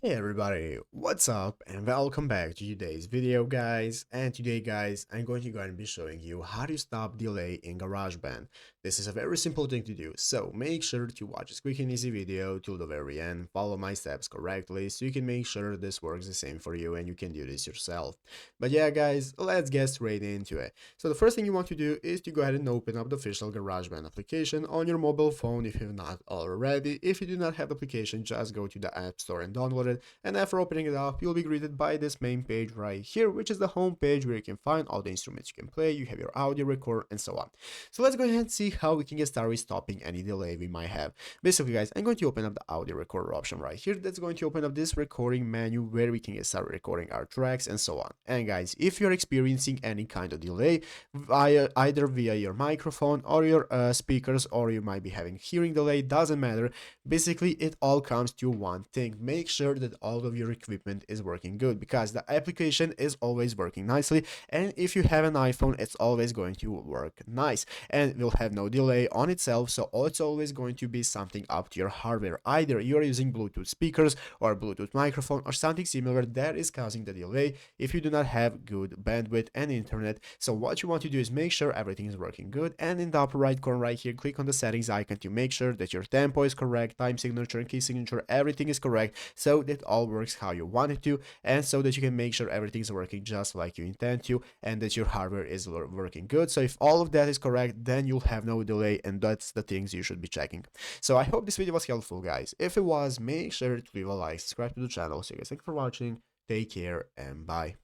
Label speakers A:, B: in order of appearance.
A: Hey everybody, what's up and welcome back to today's video guys. And today guys, I'm going to go and be showing you how to stop delay in GarageBand. This is a very simple thing to do, so make sure to watch this quick and easy video till the very end, follow my steps correctly so you can make sure this works the same for you and you can do this yourself. But yeah guys, let's get straight into it. So the first thing you want to do is to go ahead and open up the official GarageBand application on your mobile phone if you've not already. If you do not have the application, just go to the App Store and download it. And after opening it up, you'll be greeted by this main page right here, which is the home page where you can find all the instruments you can play, you have your audio record, and so on. So let's go ahead and see how we can get started with stopping any delay we might have. Basically, guys, I'm going to open up the audio recorder option right here. That's going to open up this recording menu where we can get started recording our tracks and so on. And guys, if you're experiencing any kind of delay, either via your microphone or your speakers, or you might be having hearing delay, doesn't matter. Basically, it all comes to one thing. Make sure that all of your equipment is working good, because the application is always working nicely, and if you have an iPhone, it's always going to work nice and will have no delay on itself. So it's always going to be something up to your hardware. Either you're using Bluetooth speakers or Bluetooth microphone or something similar that is causing the delay if you do not have good bandwidth and internet. So what you want to do is make sure everything is working good, and in the upper right corner right here, click on the settings icon to make sure that your tempo is correct, time signature and key signature, everything is correct, so that all works how you want it to, and so that you can make sure everything is working just like you intend to, and that your hardware is working good. So if all of that is correct, then you'll have no delay, and that's the things you should be checking. So I hope this video was helpful guys. If it was, make sure to leave a like, subscribe to the channel. So guys, thank you for watching, take care, and bye.